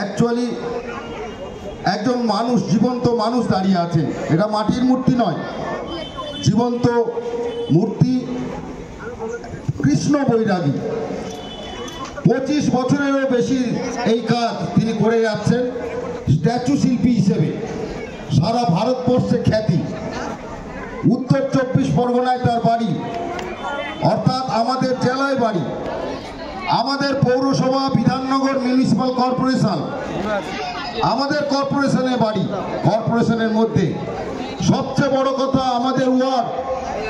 Actually একজন মানুষ, জীবন্ত মানুষ দাঁড়িয়ে আছেন। এটা মাটির মূর্তি নয়, জীবন্ত মূর্তি। কৃষ্ণ বৈরাগী 25 বছরেরও বেশি এই কাজ তিনি করে যাচ্ছেন স্ট্যাচু শিল্পী হিসেবে। সারা ভারতবর্ষে খ্যাতি। উত্তর 24 পরগনায় তার বাড়ি, অর্থাৎ আমাদের জেলায় বাড়ি। আমাদের পৌরসভা, বিধাননগর মিউনিসিপ্যাল কর্পোরেশন, আমাদের কর্পোরেশনে বাড়ি। কর্পোরেশনের মধ্যে সবচেয়ে বড় কথা, আমাদের ওয়ার্ড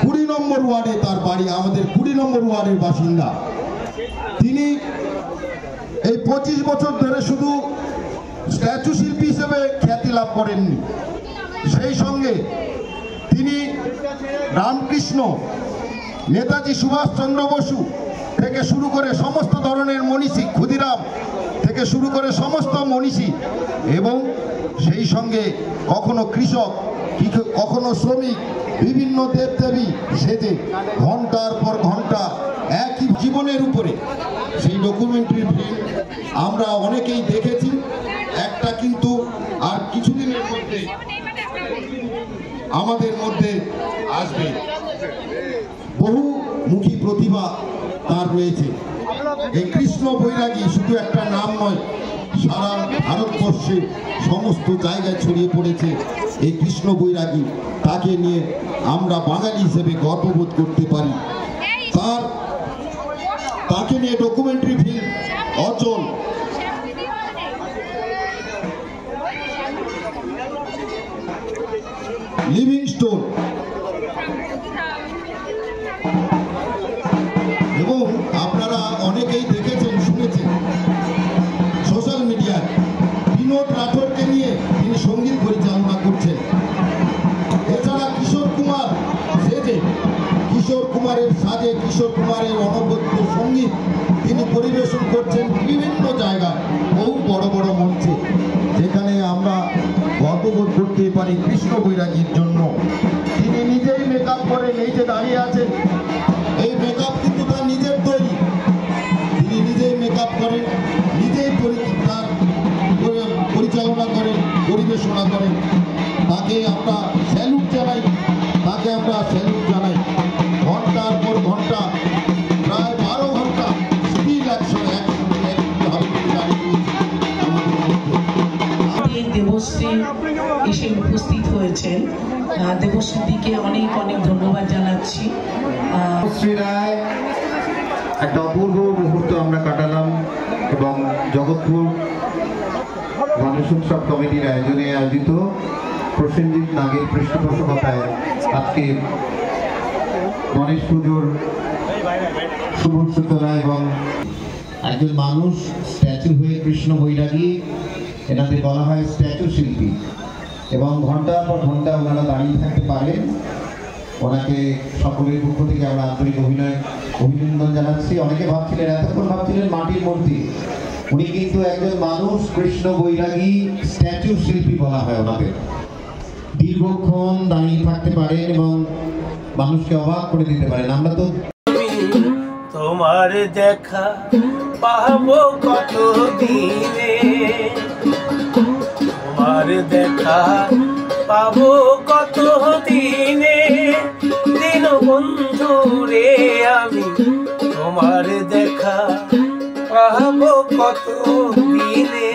20 নম্বর ওয়ার্ডে তার বাড়ি। আমাদের 20 নম্বর ওয়ার্ডের বাসিন্দা তিনি। এই 25 বছর ধরে শুধু স্ট্যাচু শিল্পী হিসেবে খ্যাতি লাভ করেননি, সেই সঙ্গে তিনি রামকৃষ্ণ, নেতাজি সুভাষচন্দ্র বসু থেকে শুরু করে সমস্ত ধরনের মনীষী, ক্ষুদিরাম থেকে শুরু করে সমস্ত মনীষী, এবং সেই সঙ্গে কখনো কৃষক, কখনো শ্রমিক, বিভিন্ন দেবদেবী সেজে ঘন্টার পর ঘন্টা একই জীবনের উপরে সেই ডকুমেন্টারি ফিল্ম আমরা অনেকেই দেখেছি। একটা কিন্তু আর কিছুদিনের মধ্যে আমাদের মধ্যে আসবে। বহুমুখী প্রতিভা তার রয়েছে। এই কৃষ্ণ বৈরাগী শুধু একটা নাম নয়, সারা ভারতবর্ষে সমস্ত জায়গায় ছড়িয়ে পড়েছে এই কৃষ্ণ বৈরাগী। তাকে নিয়ে আমরা বাঙালি হিসেবে গর্ববোধ করতে পারি। তাকে নিয়ে ডকুমেন্টারি ফিল্ম অচল, লিভিং স্টোন, এবং আপনারা অনেকেই দেখেছেন, শুনেছেন সোশ্যাল মিডিয়ায় বিনোদ রাঠোরকে নিয়ে তিনি সঙ্গীত পরিচালনা করছেন। এছাড়া কিশোর কুমার সেজে, কিশোর কুমারের সাজে, কিশোর কুমারের অনবদ্য সঙ্গীত তিনি পরিবেশন করছেন বিভিন্ন জায়গায়, বহু বড় বড় মঞ্চে, যেখানে আমরা গর্ববোধ করতে পারি কৃষ্ণ বৈরাগীর জন্য। তিনি নিজেই মেকআপ করেন, এই যে দাঁড়িয়ে আছেন, এই মেকআপ কিন্তু তার নিজের তৈরি। তিনি নিজেই মেকআপ করেন, নিজেই তার পরিচালনা করেন, পরিবেশনা করেন। তাকে আমরা স্যালুট জানাই, তাকে আমরা স্যালুট জানাই। ঘন্টার পর ঘন্টা, প্রায় 12 ঘন্টা স্টিল একসঙ্গে দেবশ্রী এসে উপস্থিত হয়েছেন। দেবশ্রীদিকে অনেক অনেক ধন্যবাদ জানাচ্ছি। শ্রী রায় একটা অপূর্ব মুহূর্ত আমরা কাটালাম, এবং জগৎপুর গণেশ উৎসব কমিটির আয়োজনে আয়োজিত প্রসেনজিৎ নাগের পৃষ্ঠপোষকতায় আজকে গণেশ পুজোর শুভ সূচনা। এবং একজন মানুষ স্ট্যাচু হয়ে কৃষ্ণ বৈরাগী, এনাদের বলা হয় স্ট্যাচু শিল্পী, এবং ঘন্টার পর ঘন্টা ওনারা দাঁড়িয়ে থাকতে পারেন। ওনাকে সকলের পক্ষ থেকে আমরা আন্তরিক অভিনন্দন জানাচ্ছি। অনেকে ভাবছিলেন, এতক্ষণ ভাবছিলেন মাটির মূর্তি, উনি কিন্তু একজন মানুষ, কৃষ্ণ বৈরাগী স্ট্যাচু শিল্পী বলা হয় ওনাদের। দীর্ঘক্ষণ দাঁড়িয়ে থাকতে পারেন এবং মানুষকে অবাক করে দিতে পারেন। আমরা তো তোমার দেখা পাবো কত দিনে, তোমার দেখা পাবো কত দিনে, দিন বন্ধু রে আমি তোমার দেখা পাবো কত দিনে।